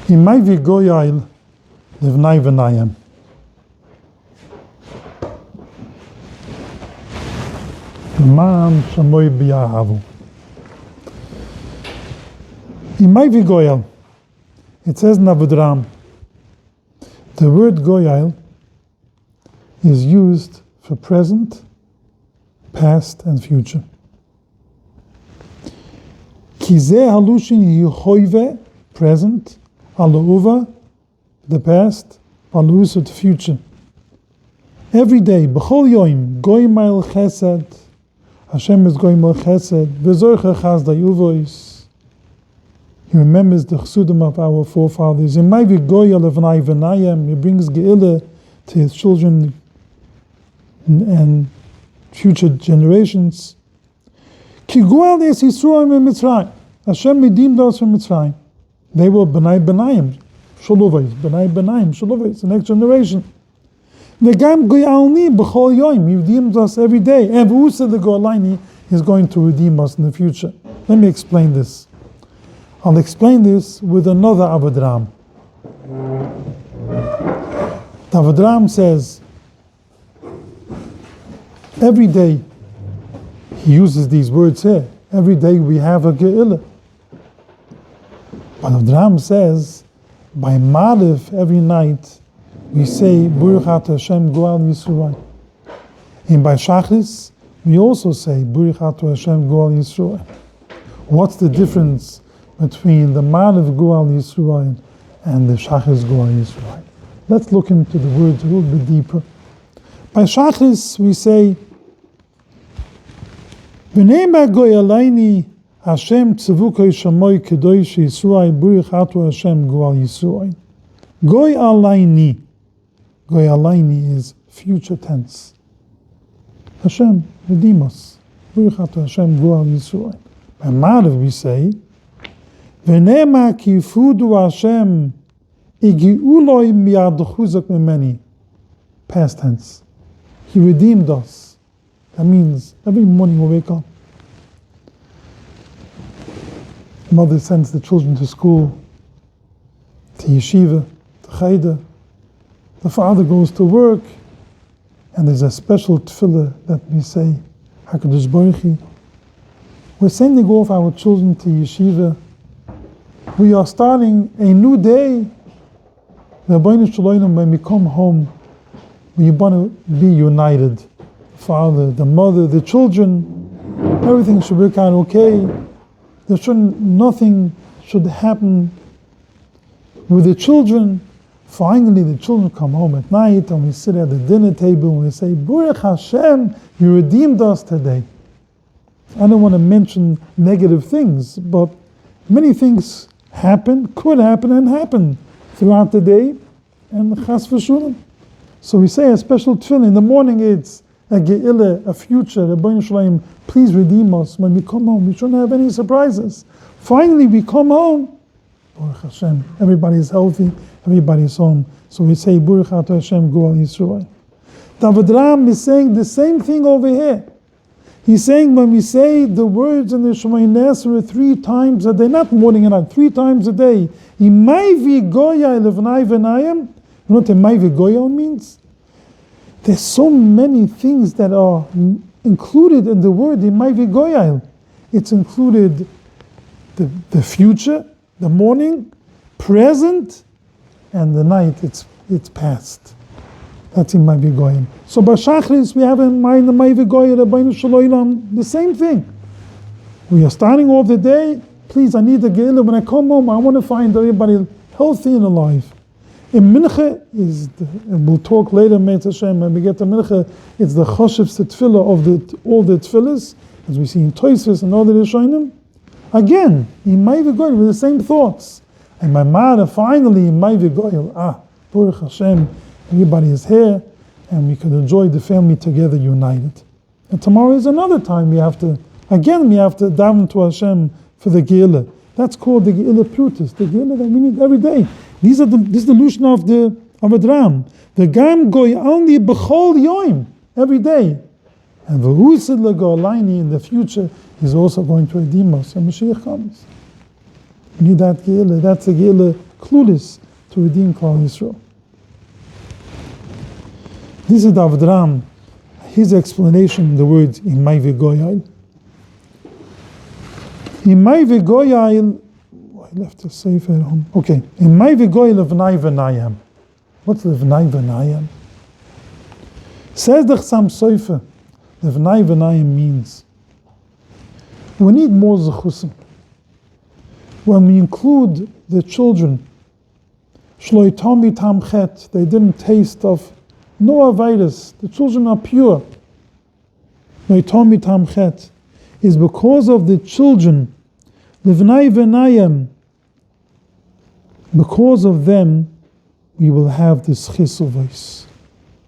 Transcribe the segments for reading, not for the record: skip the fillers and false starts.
He might be goyal livnai v'nayim. Man shamoy biyahavu. He might be goyal. It says in Avedram, the word goyal is used for present, past, and future. Kizeh halushin yihoive, present, alouva, the past, alusa, the future. Every day, b'chol yoim, goyim chesed, Hashem is goyim chesed, v'zorcha chazdai uvois. He remembers the chsudim of our forefathers. He might be goyal v'nai v'nayim. He brings ge'ilah to his children and future generations. Ki goal es Yisroel in Mitzrayim. Hashem redeemed us from Mitzrayim. They were b'nai b'nayim, shaluvos, b'nai b'nayim, shaluvos, the next generation. V'gam goyalni b'chol yoim. He redeems us every day. And v'usa the goalaini is going to redeem us in the future. Let me explain this. I'll explain this with another Avedram. The Avedram says, every day, he uses these words here, every day we have a Ge'ilah. But Avedram says, by Ma'ariv every night, we say, Baruch Atah Hashem Goal Yisroel. And by Shachris, we also say, Baruch Atah Hashem Goal Yisroel. What's the difference between the Ma'ariv Goal Yisroel and the Shachris Goal Yisroel? Let's look into the words a little bit deeper. By Shachris, we say, V'nei goyalaini Hashem tzivukoi shamoy kedosh Yisroel Baruch Atah Hashem Goal Yisroel. Goy alaini. Goy alaini is future tense. Hashem, redeem us. Baruch Atah Hashem Goal Yisroel. By Ma'ariv we say, V'nei kifudu Hashem igiuloi miyad chuzak memeni. Past tense. He redeemed us. That means every morning we wake up. Mother sends the children to school, to yeshiva, to cheder. The father goes to work, and there's a special tefillah that we say, HaKadosh Baruch Hu. We're sending off our children to yeshiva. We are starting a new day. When we come home, we want to be united. Father, the mother, the children, everything should work out okay. Nothing should happen with the children. Finally, the children come home at night and we sit at the dinner table and we say, Baruch Hashem, you redeemed us today. I don't want to mention negative things, but many things could happen and happen throughout the day, and chas v'shulam. So we say a special tefillah. In the morning it's a ge'ilah, a future, Rabbeinu Shalom, please redeem us. When we come home, we shouldn't have any surprises. Finally, we come home, Baruch Hashem, everybody's healthy, everybody's home. So we say, Baruch Atah Hashem Goal Yisroel. The Avedram is saying the same thing over here. He's saying when we say the words in the Shemoneh Esrei 3 times a day, not morning and night, 3 times a day, Imay v'goya levnai v'nayim. You know what Imay v'goya means? There's so many things that are included in the word Imay v'goya. It's included the future, the morning, present, and the night, it's past. That's in Imay v'goya. So by Shachris, we have in mind the Imay v'goya, Rabbeinu Shalom, the same thing. We are starting off the day. Please, I need the ge'ilah. When I come home, I want to find everybody healthy and alive. In Mincha and we'll talk later, Me'ez Hashem, when we get to Mincha, it's the choshev tefillah of all the tefillahs, as we see in Tosfos and all the Rishonim. Again, Imay v'goya with the same thoughts. And my mother finally, Imay v'goya, Baruch Hashem, everybody is here, and we can enjoy the family together united. And tomorrow is another time we have to daven to Hashem for the ge'ilah. That's called the ge'ilah prutis, the ge'ilah that we need every day. This is the illusion of Avedram. The gam goy alni b'chol yoim, every day. And v'husid legoalaini in the future is also going to redeem us when Mashiach comes. We need that Geila. That's a Geila clueless to redeem Klal Yisrael. This is David Ram, his explanation of the words Imay v'goyayil. Imay v'goyayil, I left the safe at home. Okay, Imay v'goyayil v'nai v'nayam. What's v'nai v'nayam? Says the Chassam Sofer, the v'nai v'nayam means we need more zechusim. When we include the children, shloi tomi tam chet, they didn't taste of no avitis, the children are pure. Shloi tomi tam chet is because of the children, livnai v'nayam, because of them we will have this chisuvos.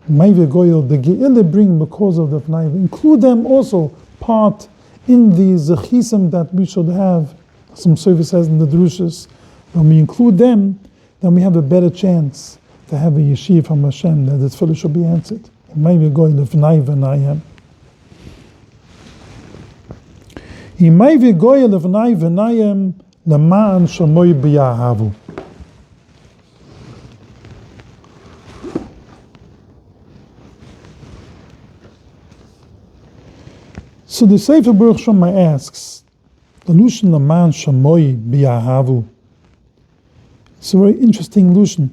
May v'goyel, the ge'ila bring because of the v'nai, include them also part in the zechisim that we should have. Some service says in the drushas, when we include them, then we have a better chance to have a yeshiva from Hashem, that the tefilos should be answered. May v'goyel v'nai v'nayam. Imay v'goyel v'nai v'nayam l'ma'an shamoy b'yahavu. So the Sefer Baruch Shema asks, the Lushan Laman Shamoy B'Yahavu. It's a very interesting Lushan.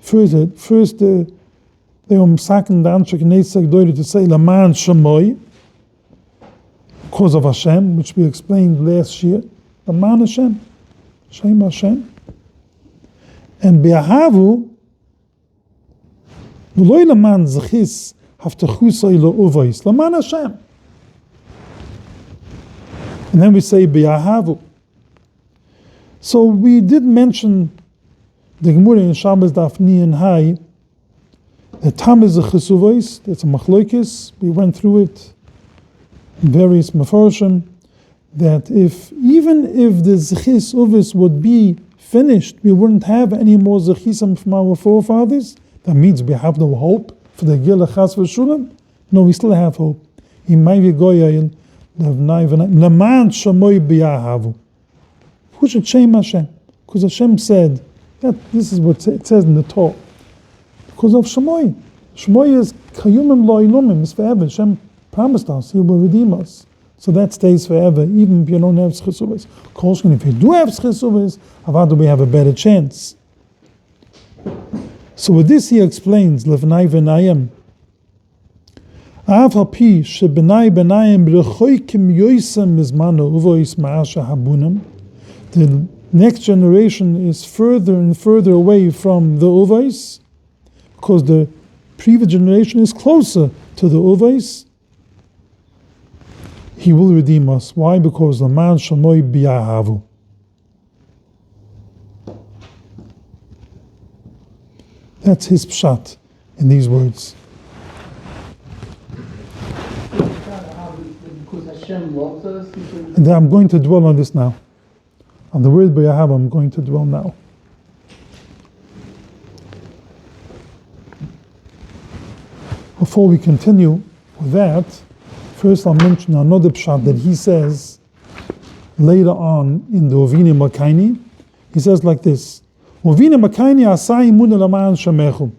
First they umsaken the Anshe Knesset Gdoyle to say Laman Shamoy, because of Hashem, which we explained last year. Laman Hashem, Shem Hashem. And B'Yahavu, V'loy Laman Zechis Haftachusay Lo'uvais, Laman Hashem. And then we say B'Yahavu. So we did mention the Gemara in Shabbos Daf Ni and Hai. The Tam is a Chesuvos, that's a Machlokes. We went through it in various Mefarshim, that even if the Zechis Uvis would be finished, we wouldn't have any more Zechisim from our forefathers. That means we have no hope for the Gila Chas V'Shulam. No, we still have hope. Imay v'goyayil Laman shamoy b'yahavu. Who should shame Hashem? Because Hashem said that this is what it says in the Torah. Because of shamoy. Shamoy is kayumim lo ilumim, it's forever. Hashem promised us He will redeem us. So that stays forever, even if you don't have schesuvas. If you do have schesuvas, avadu we have a better chance. So with this he explains, Levnai v'nayim. The next generation is further and further away from the Uvais, because the previous generation is closer to the Uvais. He will redeem us. Why? Because the man shamoy biyahavu. That's his pshat in these words. And I'm going to dwell on this now. On the word B'Yahav, I'm going to dwell now. Before we continue with that, first I'll mention another pshat that he says later on in the Ovini Makaini. He says like this: Ovini Makaini asai imun l'ma'an shamechu.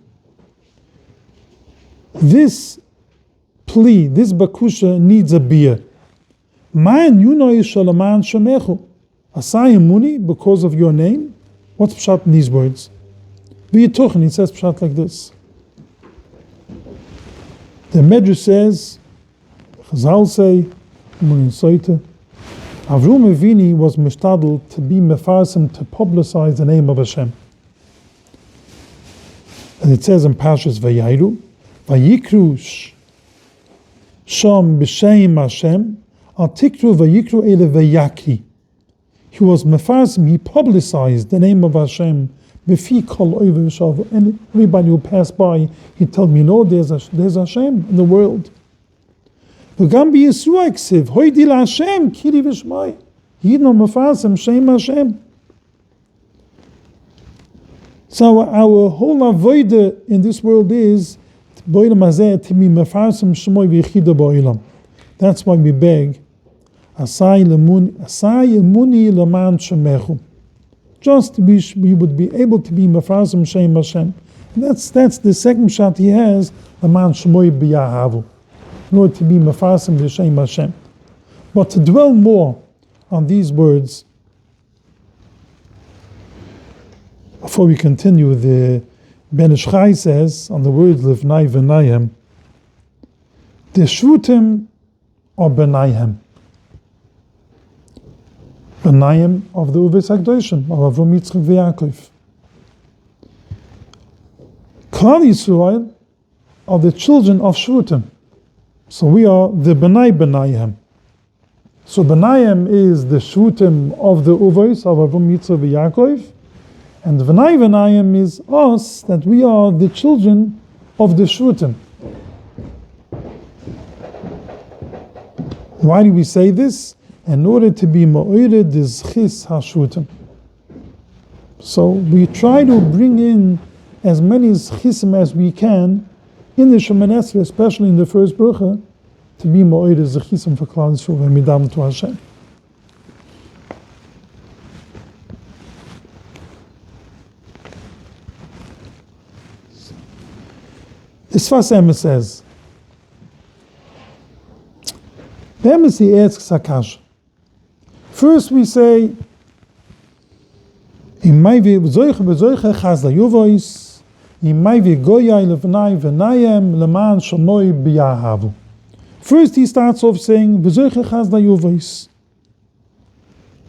This plea, this bakusha needs a beer. Man yunoi shalaman shamechu. Asai imuni, because of your name. What's pshat in these words? V'yituchen, he says pshat like this. The Medrash says, Chazal say, Murin Soita, Avrum Avini was mishtadl to be mefarsim, to publicize the name of Hashem. And it says in Parshas Vayayru, Vayikru Sham b'shem Hashem, Al Tikru Vayikru Ele Vayakri. He was mefarsim, he publicized the name of Hashem. B'fi kol oiver shav, and everybody who passed by, he told me, there's Hashem in the world. V'gam b'Yisroel ksiv, hoidi l'Hashem, kiri v'shmai. Yidno mefarsim, shem Hashem. So our whole avodah in this world is boilam hazeh to be mefarsim shmoi v'yichida boilam. That's why we beg Asai emuni leman shemechu. Just we would be able to be mafrazim Shem Hashem. And that's the second shot he has, leman shemoi biyahavu, in order to be mafrazim b'Shem Hashem. But to dwell more on these words, before we continue, the Ben Ish Chai says on the words Livnai V'nayim, the Shvutim or Benayim. Benayim of the Uves HaKdoshim, of Avram Yitzchak v'Yaakov. Klal Yisrael are the children of Shvutim. So we are the Benayim. So Benayim is the Shvutim of the Uves of Avram Yitzchak v'Yaakov, and V'nayim is us, that we are the children of the Shvutim. Why do we say this? In order to be ma'ored the zchis hashvutim. So we try to bring in as many zchisim as we can in the Shemoneh Esrei, especially in the first bracha, to be ma'ored zchisim for Klal Yisrael and midam to Hashem. The Sfas Emes says, the Emes, he asks Akash. First we say, Imaivi v'zoiche chazda yuvois, Imaivi goyai levnai v'nayem leman shamoi biyahavu. First he starts off saying, v'zoiche chazda yuvois.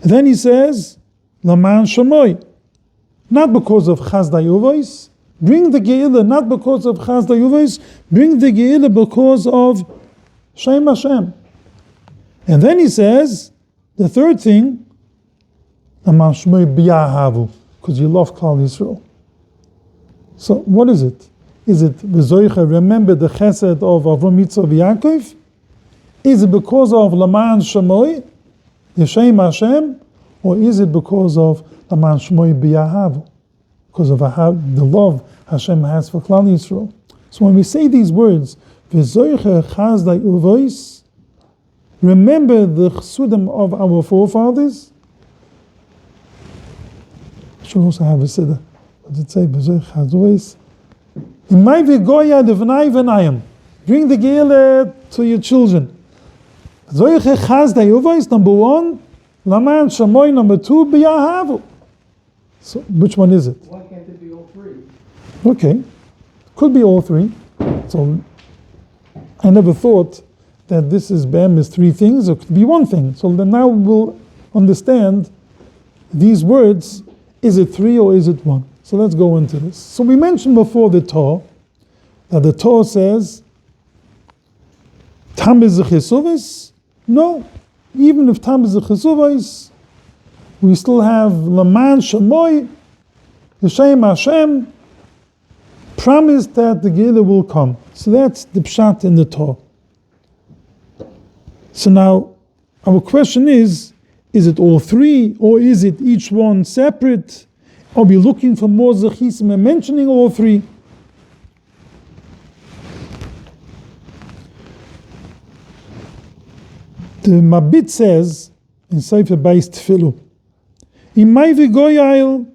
And then he says, leman shamoi. Not because of chazda yuvois, bring the Ge'ilah, not because of chazda yuvois, bring the Ge'ilah because of Shem Hashem. And then he says, the third thing, because you love Klal Yisrael. So what is it? Is it v'zoicha, remember the chesed of Avram Yitzchak v'Yaakov? Is it because of Laman Shemoi, the Shem Hashem? Or is it because of Laman Shemoi biyahavu? Because of the love Hashem has for Klal Yisrael. So when we say these words, v'zoicha chazdai uvois, remember the chsudim of our forefathers. I should also have a siddur. What did it say? Bring the Ge'ilah to your children. Number one, Laman Shamoy. Number two, Biyahavu. So which one is it? Why can't it be all three? Okay, could be all three. So I never thought that this is Bam is three things, or it could be one thing. So then now we'll understand these words, is it three or is it one? So let's go into this. So we mentioned before the Torah, that the Torah says, Tam is a chesuvis? No. Even if Tam is a chesuvis, we still have Laman Shamoy, the Shem Hashem, promised that the Ge'ilah will come. So that's the pshat in the Torah. So now, our question is it all three, or is it each one separate? Are we looking for more zechisim and mentioning all three? The Mabit says, in Sefer Beis Tefilos, Imay v'goyayil,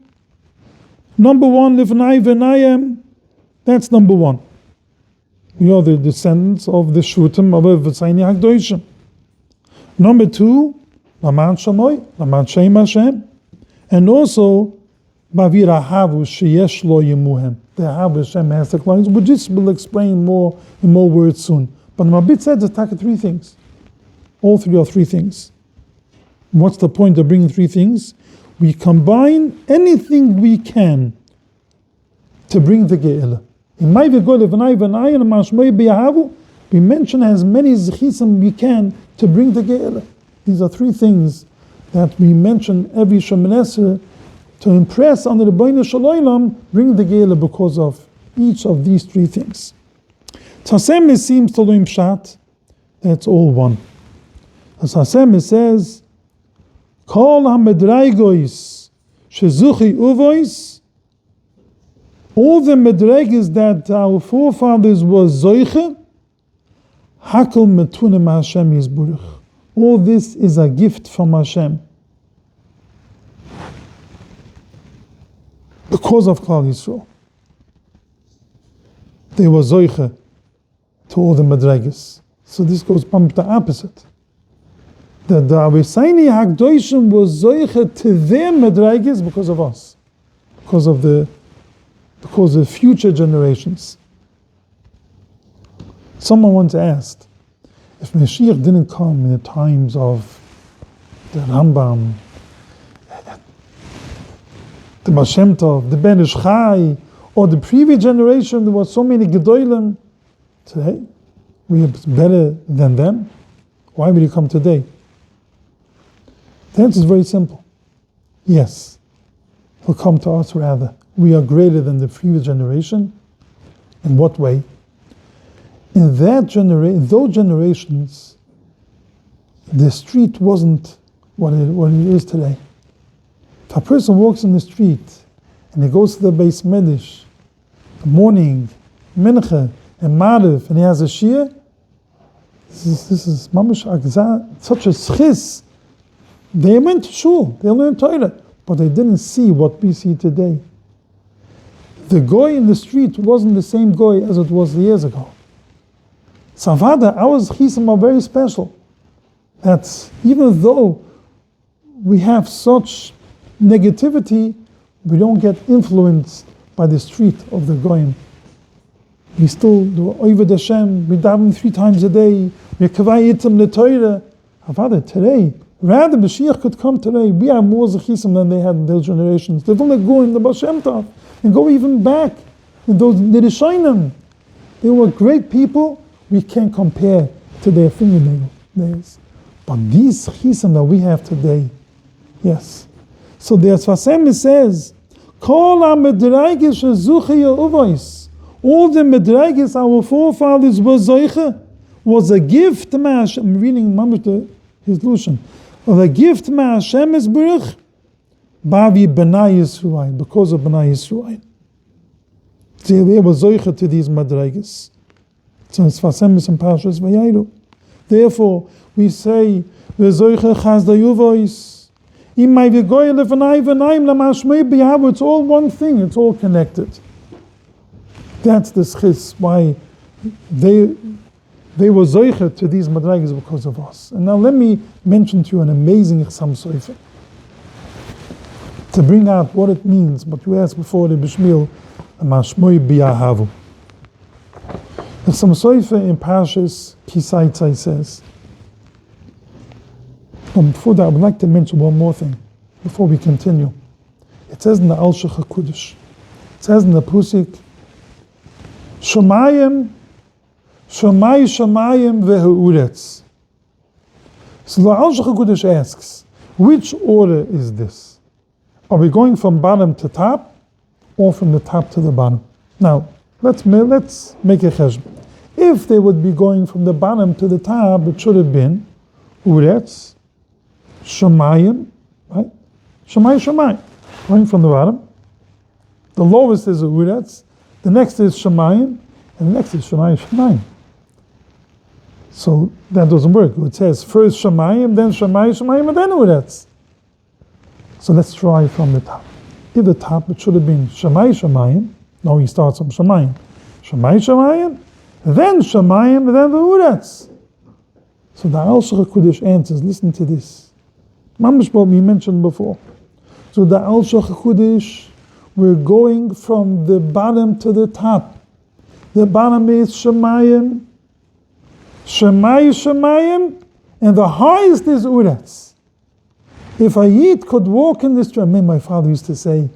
number one, Livnai v'nayim, that's number one. We are the descendants of the Shutim of V'tzayni HaKdoshim. Number two, Laman Shamoy, Laman Shem Hashem, and also Bavir Ahavu Sheyesh Lo Yemuhem. The Ahavu Hashem has the clients, which this will explain more in more words soon. But the Mabit said it's three things. All three are three things. What's the point of bringing three things? We combine anything we can to bring the Ge'ilah. We mention as many zechisim we can to bring the Ge'ilah. These are three things that we mention every Shemoneh Esrei to impress on the Rebbeinu Shalom, bring the Ge'ilah because of each of these three things. Tasem seems to Loim Pshat, that's all one. As Hashem says, Kol ha-medraigos shezuchi uvois, all the medragos that our forefathers was zoiche, hakol metunim Hashem yisburach. All this is a gift from Hashem. Because of Klal Yisrael. They were zoiche to all the madrigas. So this goes bump the opposite. The Avisaini Hagdoshim was zoiche to their madrigas because of us. Because of future generations. Someone once asked, if Mashiach didn't come in the times of the Rambam, the Baal Shem Tov, the Ben Ish Chai, or the previous generation, there were so many Gedolim. Today, we are better than them. Why would he come today? The answer is very simple. Yes, he'll come to us rather. We are greater than the previous generation. In what way? In those generations, the street wasn't what it is today. If a person walks in the street and he goes to the Beis Medrash, the morning, Mincha, and Mariv, and he has a Shia, this is mamash agza, such a schis. They went to shul, they learned Torah, but they didn't see what we see today. The goy in the street wasn't the same goy as it was years ago. Savada, our chisim are very special. That even though we have such negativity, we don't get influenced by the street of the goyim. We still do Oived Hashem, we daven 3 times a day, we kavai itim the Torah. Havada, today, rather Mashiach could come today, we have more zechisim than they had in those generations. They've only go in the Baal Shem Tov, and go even back in those the Rishonim. They were great people. We can't compare to their fingernails. But these chisim that we have today, yes. So the Asfasem says, Kol ha-medragis shezuche ye'uvos. All the medragis our forefathers were zoiche, was a gift to Hashem. I'm reading his Lushan. Of a gift to Hashem is Baruch, Bavi B'nai Yisrael, because of B'nai Yisrael. They were zoiche to these medragis. So it's Fasemis and Parshas Vayayiru. Therefore, we say, V'zoiche chaz dayuvois, imay v'goy lefanai v'naim lamashmei b'yavu. It's all one thing, it's all connected. That's the schis, why they were zoiche to these madragis because of us. And now let me mention to you an amazing Chasam Sofer to bring out what it means, what you asked before, the Bishmil, lamashmei b'yahavu. Chasam Sofer in Parshas Kisaitzai says, before that, I would like to mention one more thing before we continue. It says in the Al Shech HaKudosh, it says in the Pusik, Shamayim, Shamay Shamayim Ve'uretz. So the Al Shech HaKudosh asks, which order is this? Are we going from bottom to top, or from the top to the bottom? Now, let's make a cheshbon. If they would be going from the bottom to the top, it should have been Uretz, Shamayim, right? Shamay, going from the bottom. The lowest is Uretz, the next is Shamayim, and the next is Shamayim. So that doesn't work. It says first Shamayim, then Shamayim, and then Uretz. So let's try from the top. At the top, it should have been Shamayim. No, he starts from Shamayim. Shamayim, then Shamayim, and then the Uretz. So the Al Shech HaKudosh answers, listen to this. Mamish what we mentioned before. So the Al Shech HaKudosh, we're going from the bottom to the top. The bottom is Shamayim, Shamayim, and the highest is Uretz. If a Yid could walk in the street, my father used to say,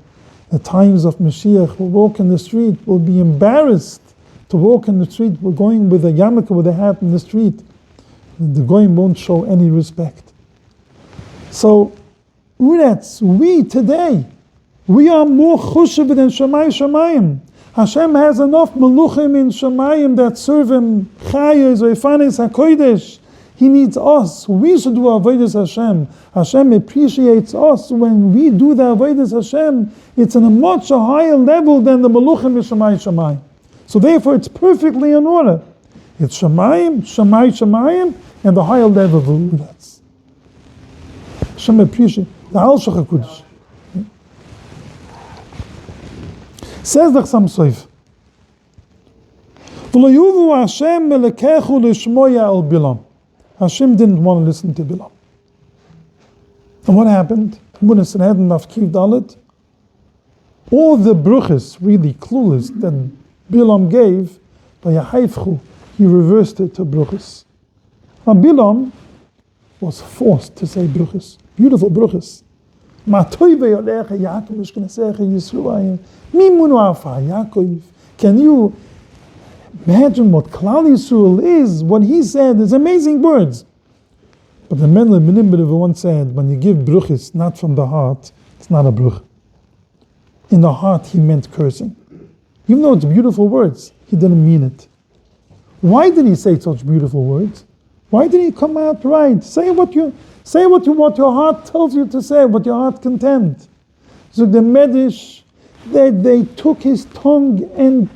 the times of Mashiach will walk in the street, will be embarrassed to walk in the street. We're going with a yarmulke, with a hat in the street. The goyim won't show any respect. So, Uretz, we today, we are more chushev than Shamayim. Hashem has enough meluchim in Shamayim that serve him, chayos, reifanes, hakodesh. He needs us. We should do avodas Hashem. Hashem appreciates us when we do the avodas Hashem. It's on a much higher level than the meluchim in Shamayim. So therefore, it's perfectly in order. It's Shamayim, Shamayim, and the higher level of that's. Hashem appreciate the Al-Shach HaKudosh. Says the Chassam Soif, V'lo Hashem melekechu l'shmoya al Bilam. Hashem didn't want to listen to Bilam. And what happened? When it's had enough Kiv Dalet, all the bruchas, really clueless, that Bilam gave, by Yahaifchu, he reversed it to bruchas. Now Bilam was forced to say bruchas, beautiful bruchas. Can you imagine what Klal Yisrael is? What he said is amazing words. But the men of Menimbedev once said, when you give bruchas not from the heart, it's not a bruch. In the heart, he meant cursing. Even though it's beautiful words, he didn't mean it. Why did he say such beautiful words? Why did he come out right? Say what your heart tells you to say, what your heart content. So the Medish, they took his tongue and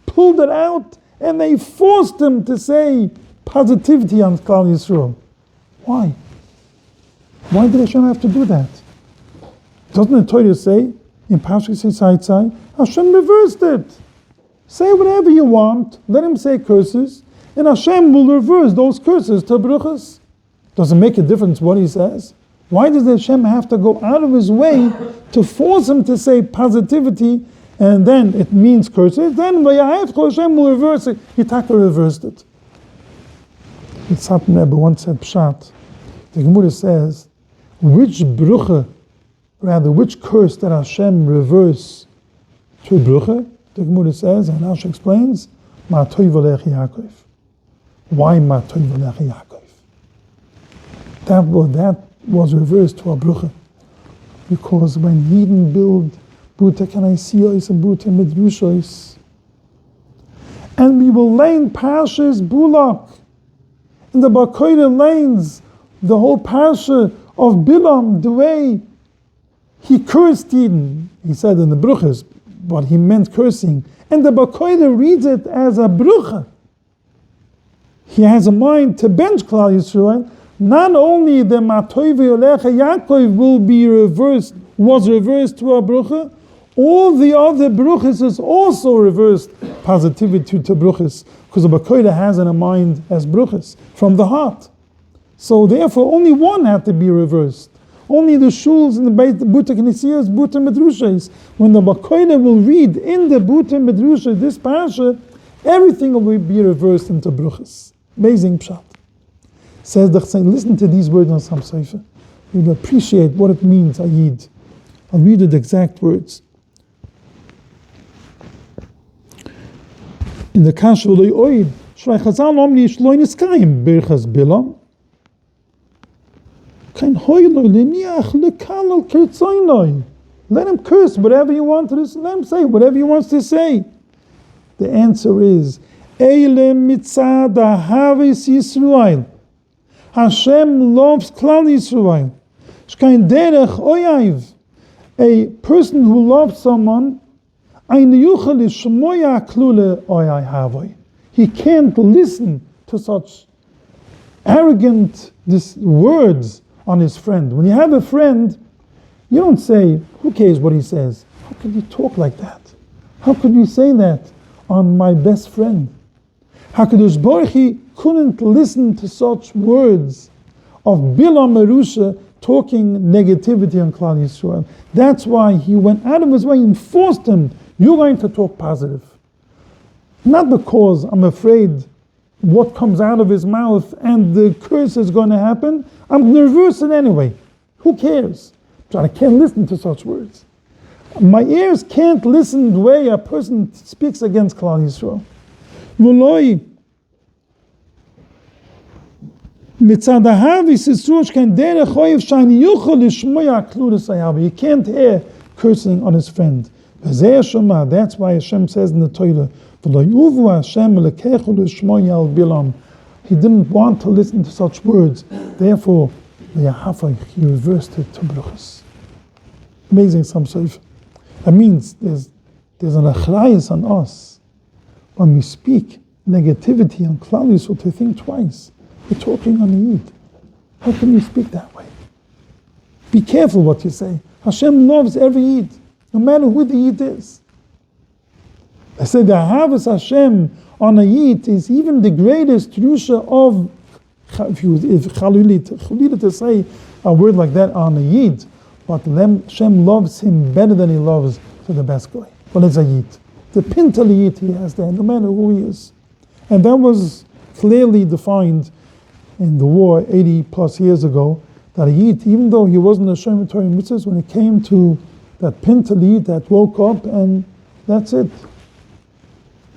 pulled it out, and they forced him to say positivity on Klal Yisrael. Why? Why did Hashem have to do that? Doesn't the Torah say, in Parshas Yisaitzai, Hashem reversed it. Say whatever you want, let him say curses, and Hashem will reverse those curses to bruchas. Does it make a difference what he says? Why does Hashem have to go out of his way to force him to say positivity, and then it means curses? Then Hashem will reverse it. Yitaka reversed it. Yitzhak Rebbe once said Pshat. The Gemara says, which curse did Hashem reverse to brucha? The Gemara says, and Rashi explains, Ma'atoy v'lech Yaakov. Why Ma'atoy v'lech Yaakov? That was reversed to a brucha. Because when he didn't build Buta Kanaisiyos and Buta Medrushos, and we will lane Parshas Bulak, in the Bakoida lanes, the whole Parsha of Bilam, the way he cursed Eden, he said in the bruchas, but he meant cursing, and the Bakoida reads it as a brucha. He has a mind to bench Klal Yisrael. Not only the Matoy V'yolecha Yaakov was reversed to a brucha, all the other bruchas is also reversed positivity to bruchas, because the Bakoida has in a mind as bruchas from the heart. So therefore, only one had to be reversed. Only the shuls and the Buta Knesiyos, Buta Medrushas. When the Bakoida will read in the Buta Medrusha this parasha, everything will be reversed into bruchas. Amazing pshat. Says the Chassam, listen to these words on some sefer. You'll appreciate what it means, Ayid. I'll read the exact words. In the Kash V'loi Oid, Shrei Chazal Omri Shloi Niskayim, Birchas Bilam, Kain Hoyloi Liniach Lekalal Kirtzoinoi. Let him curse whatever he wants to say. Let him say whatever he wants to say. The answer is, Eile Mitzad Ahavis Yisrael. Hashem loves Klal Yisrael. Shkain Derech Oyayv. A person who loves someone, he can't listen to such arrogant words on his friend. When you have a friend, you don't say, who cares what he says? How could you talk like that? How could you say that on my best friend? HaKadosh Baruch Hu couldn't listen to such words of Bilam Merusha talking negativity on Klal Yisrael. That's why he went out of his way and forced him, you're going to talk positive. Not because I'm afraid what comes out of his mouth and the curse is going to happen. I'm going to reverse it anyway. Who cares? But I can't listen to such words. My ears can't listen the way a person speaks against Klal Yisrael. You can't hear cursing on his friend. That's why Hashem says in the Torah, he didn't want to listen to such words. Therefore, he reversed it to bruchas. Amazing, some sefer. That means there's an achrayus on us when we speak negativity on Klal Yisrael to think twice. You're talking on the Yid. How can you speak that way? Be careful what you say. Hashem loves every Yid, no matter who the Yid is. I said the Ahavas Hashem on a Yid is even the greatest Yerusha of, if Chalili to say a word like that on a Yid, but Hashem loves him better than he loves the best guy. But it's a Yid. The pintal Yid he has there, no matter who he is. And that was clearly defined in the war 80 plus years ago, that a Yid, even though he wasn't a Shomer Torah Mitzvahs, when it came to that pintal Yid that woke up and that's it.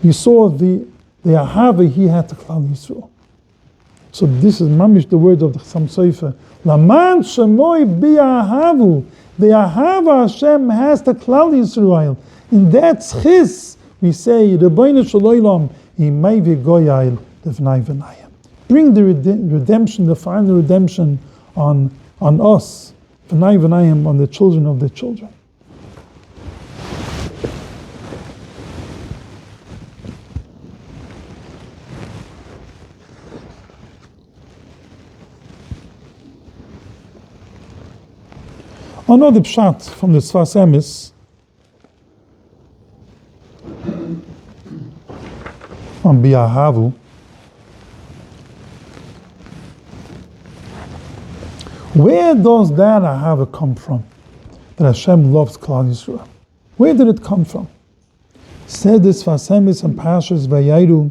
You saw the Ahava he had to Klal Yisrael. So this is mamish the words of the Chassam Sofer. Laman Shemoy bi Ahavu. The Ahava Hashem has to Klal Yisrael. In that schis, we say, Rebbeinu Shalom, Imay v'goyayil devnai v'nayim. Bring the redemption, the final redemption on us, v'nai v'nayim, on the children of the children. Another pshat from the Sfas Emes on Bi'ahavu. Where does that Ahava come from? That Hashem loves Klal Yisrael. Where did it come from? Said the Sfas Emes and Parshas Vayayiru,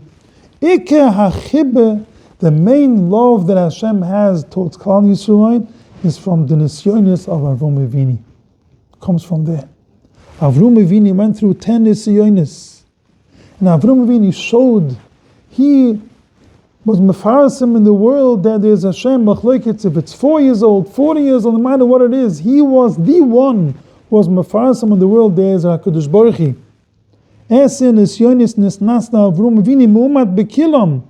Ike HaChibbe, the main love that Hashem has towards Klal Yisrael is from the Nisyonis of Avram Avinu. It comes from there. Avram Avinu went through 10 Nisyonis. And Avram Avinu showed, he was mefarasim in the world that there's Hashem, machlokes, if it's 4 years old, 40 years old, no matter what it is, he was the one who was mefarasim in the world, there's HaKadosh Baruch Hu. Ese Nisyonis nisnasna Avram Avinu mu'umat bekilam.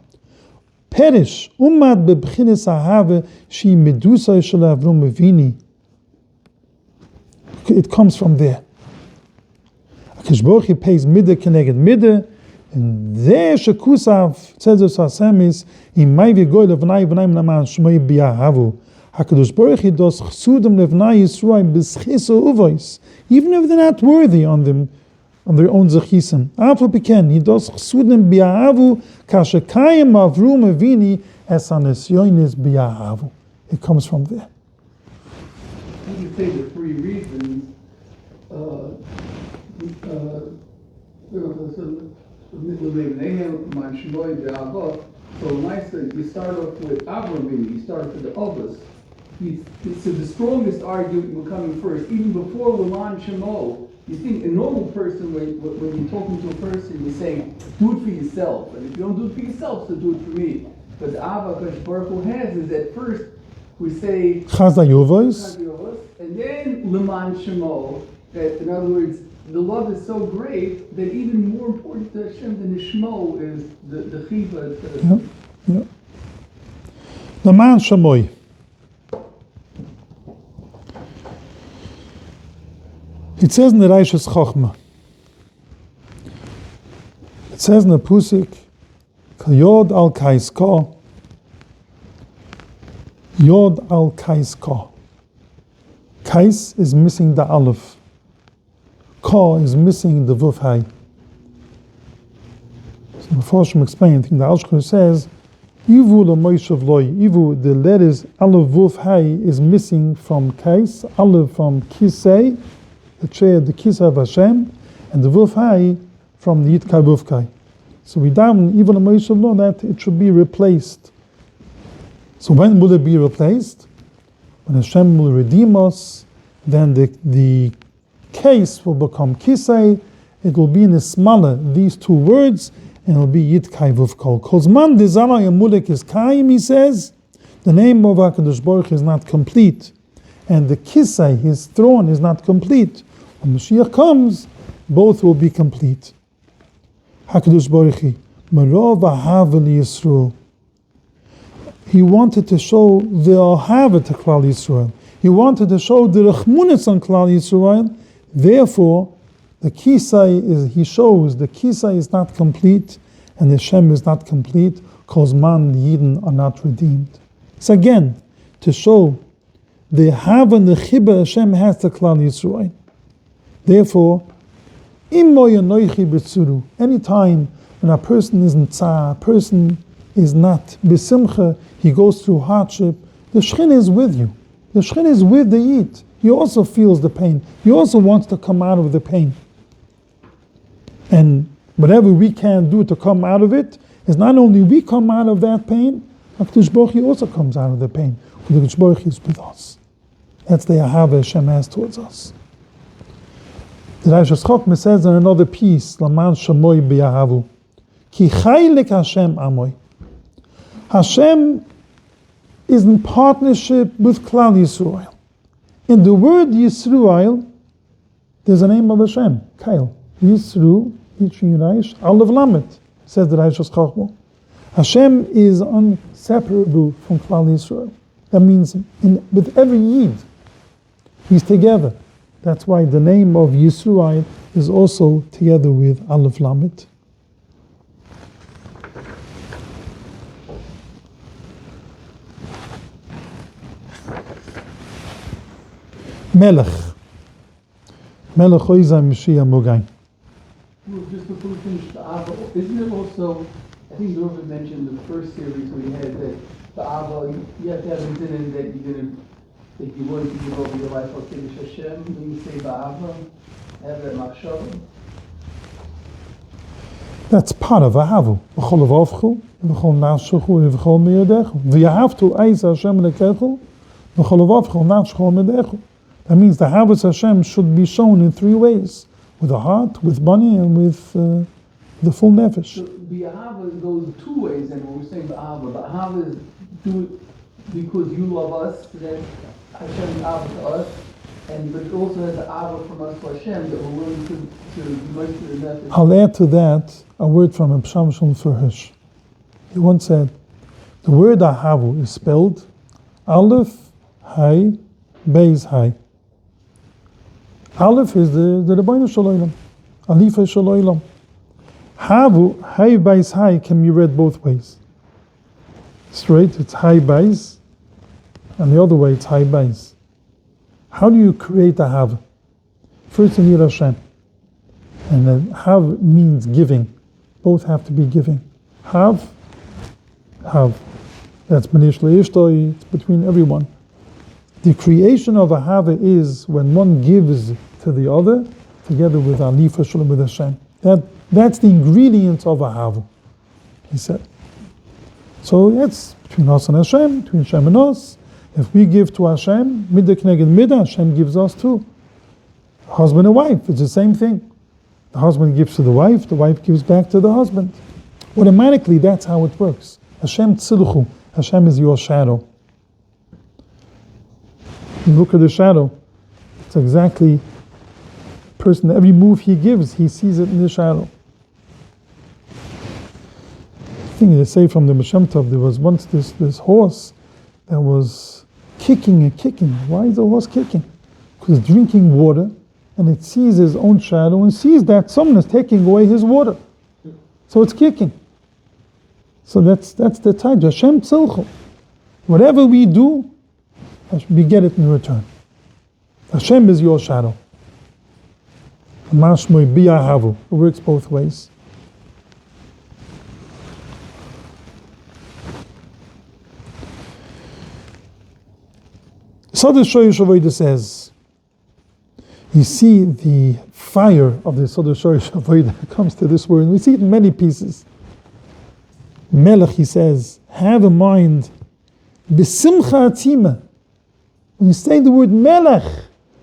Perish, umad bebchinis ahave, she medusa shel Avram Avinu. It comes from there. HaKadosh Baruch Hu pays middah keneged middah, and there shekusav says the Sfas Emes, imay v'goy levnai v'nayim laman shmoi bi'ahavu. HaKadosh Baruch Hu does chsudim levnai Yisrael b'schis uvois, even if they're not worthy on them, on their own zechisim. After Peken, he does chsudim bi'ahavu kashekayim Avram Avinu es anisyonis bi'ahavu. It comes from there. You say the 3 reasons. So nicely, you start off with Avram Avinu. You start off with the others. So the strongest argument will come in first, even before Laman Shemo. You think a normal person, when you're talking to a person, you're saying, do it for yourself. And if you don't do it for yourself, so do it for me. But the Ava HaKadosh Baruch Hu has is that first we say Chazayovos, and then Laman Shemo. That in other words, the love is so great that even more important to Hashem than the Shemo is the Chiva. Yeah. Laman Shemoy. It says in the Reishis Chochmah, it says in the Pusik, Yod al Kaiska, Yod al Kaiska. Kais is missing the Aleph. Ka is missing the Vuf Hai. So before Shem explained, I think the Alshkar says, Ivu la Moshev Loi, Ivu, the letters Aleph Vuf Hai is missing from Kais, Aleph from Kisei, the chair, the Kisa of Hashem, and the Vuf Hai from the Yitkai Vufkai. So we daven, even a Moshev Lo, that it should be replaced. So when will it be replaced? When Hashem will redeem us, then the case will become Kisei, it will be in the smaller, these 2 words, and it will be Yitkai Vufkol. Kozman Dezala Yamulik is Kaim, he says, the name of HaKadosh Baruch Hu is not complete. And the Kisei, his throne, is not complete. When Mashiach comes, both will be complete. HaKadosh Baruch Hu, Marov Ahav Yisrael. He wanted to show the Ahava to Klal Yisrael. He wanted to show the Rechmunis on Klal Yisrael. Therefore, the Kisei is, he shows the Kisei is not complete, and the Shem is not complete. Kol Zman the Yidden are not redeemed. So again, to show the Hav and the Chibah Hashem has to Klal Yisrael. Therefore, anytime when a person is in tzar, a person is not besimcha, he goes through hardship, the Shechin is with you. The Shechin is with the Yid. He also feels the pain. He also wants to come out of the pain. And whatever we can do to come out of it is not only we come out of that pain, HaKadosh Baruch Hu also comes out of the pain. HaKadosh Baruch Hu is with us. That's the Ahava Hashem has towards us. The Rashas Chokmah says in another piece, Laman Shamoy B'Yahavu, Ki Chaylik Hashem Amoy. Hashem is in partnership with Klal Yisrael. In the word Yisrael, there's a name of Hashem, Kail. Yisru, Yitzhiraish, Aleph Lamet, says the Rashas Chokmah. Hashem is inseparable from Klal Yisrael. That means with every Yid, he's together. That's why the name of Yisrael is also together with Aleph Lamet. Melech. Melech Oizah Mashiach Mogain. Just before we finish the Ava, isn't it also, I think Norman mentioned in the first series we had that the Ava, you have to have intent that you're going to, that you want to give over your life for Kiddush Hashem, when you say Ba'ava, have that machshava. That's part of Ahavu. V'chol avavchu, v'chol nafshechu, v'chol meyadechu. V'yahavtu eis Hashem lekechu, v'chol avavchu, nafshechu meyadechu. That means the Havas Hashem should be shown in three ways: with the heart, with money, and with the full nefesh. So the Ahava goes two ways, and when we're saying the Ahava is do it because you love us, then Hashem is Ahava to us, but it also has the Ahava from us to Hashem that we're willing to be much to the nefesh. I'll add to that a word from a Psham Shul Ferhish. He once said, the word Ahavu is spelled Aleph, Hay, Beis, Hay. Aleph is the Rebbeinu Shalom, Alifa Shalom. Havu, Hay, Beis, Hay can be read both ways. Straight, it's Hay, Beis, and the other way it's Hay, Beis. How do you create a Hav? First you need Hashem. And then Hav means giving. Both have to be giving. Hav. That's B'nai Ishtoi, it's between everyone. The creation of a Hav is when one gives to the other, together with Alifa Shalom with Hashem. That's the ingredients of a Hav, he said. So that's between us and Hashem, between Hashem and us. If we give to Hashem, Midah K'neged Midah, Hashem gives us too. Husband and wife, it's the same thing. The husband gives to the wife gives back to the husband. Automatically, that's how it works. Hashem tzilchu, Hashem is your shadow. You look at the shadow, it's exactly person, every move he gives, he sees it in the shadow. I think they say from the Meshem Tov, there was once this horse that was kicking and kicking. Why is the horse kicking? Because it's drinking water, and it sees his own shadow and sees that someone is taking away his water. So it's kicking. So that's the time. Hashem tzilchu. Whatever we do, we get it in return. Hashem is your shadow. Mashmoy biyahavu. It works both ways. So the Shoyesh Avodah says, you see the fire of the Sod Shoyesh Avodah comes to this word, and we see it in many pieces. Melech, he says, have a mind, b'simcha atzima. When you say the word Melech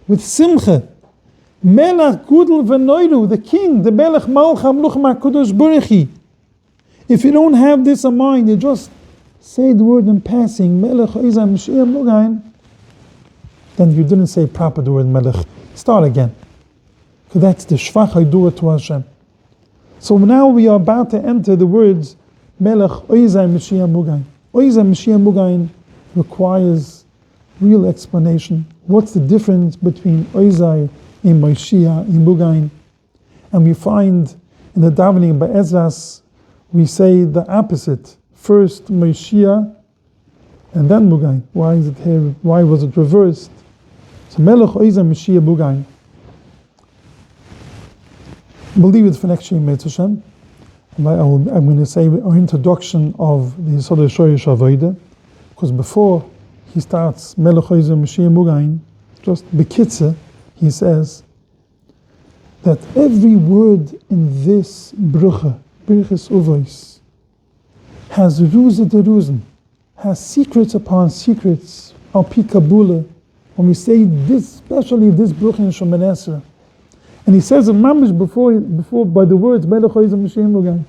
with simcha, Melech Gudel V'Noiru, the king, the Melech Malch HaMluch HaKadosh Baruch Hu. If you don't have this in mind, you just say the word in passing, Melech Oizah Mashiach Mogain, then you didn't say proper the word Melech. Start again. Because that's the Shvach Haidurah to Hashem. So now we are about to enter the words Melech Oizah Mashiach Mogain. Oizah Mashiach Mogain requires real explanation. What's the difference between Oizah and Mashiach and Mogain? And we find in the davening by Ezras, we say the opposite. first Mashiach and then Mugain? Why is it here? Why was it reversed? So Melech Oiza Mashiach Mugain. We'll leave it for next year, Mitzvah Hashem. I'm going to say our introduction of the Yesod HaShoresh Avodah, because before he starts Melech Oiza Mashiach Mugain, just Bekitze, he says that every word in this Brucha, Birchas Uvos, has Ruze de Ruzen, has secrets upon secrets, al pi Kabula, when we say this, especially this Brucha in Shemoneh Esrei. And he says it mamish before by the words Melech Oiza Mashiach Mugain.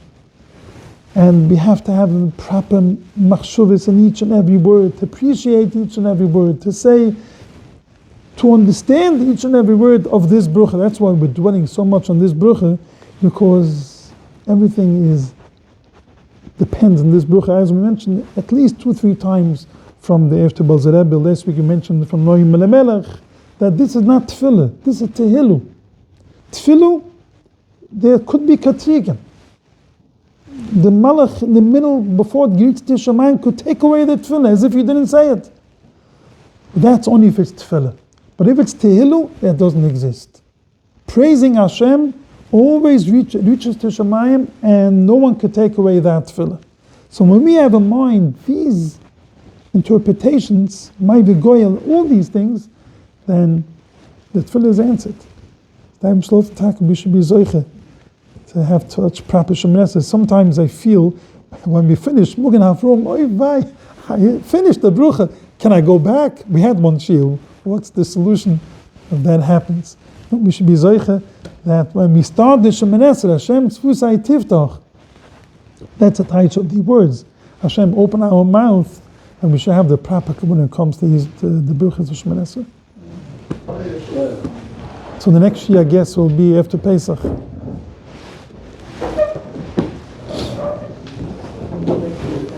And we have to have a proper machshuvis in each and every word, to appreciate each and every word, to say, to understand each and every word of this brucha. That's why we're dwelling so much on this brucha, because everything depends on this brucha. As we mentioned at least 2-3 times from the Erste Balzer Rebbe, last week we mentioned from Noam Melemelech, that this is not tefillah, this is tehillu. Tefillu, there could be katrigim. The malach in the middle, before it greets the Shemayim, could take away the tefillah as if you didn't say it. That's only if it's tefillah. But if it's tehillu, that doesn't exist. Praising Hashem always reaches to Shemayim, and no one could take away that tefillah. So when we have in mind these interpretations, my vigoyel, all these things, then the tefillah is answered. We should be zoiche to have such proper Shemoneh Esrei. Sometimes I feel when we finish Mugen Havrom, I finished the brucha. Can I go back? We had one shiur. What's the solution if that happens? We should be zoiche that when we start the Shemoneh Esrei, Hashem tzvusai tiftach. That's the title of the words. Hashem, open our mouth, and we should have the proper when it comes to the bruchas of Shemoneh Esrei. So the next year, I guess, will be after Pesach.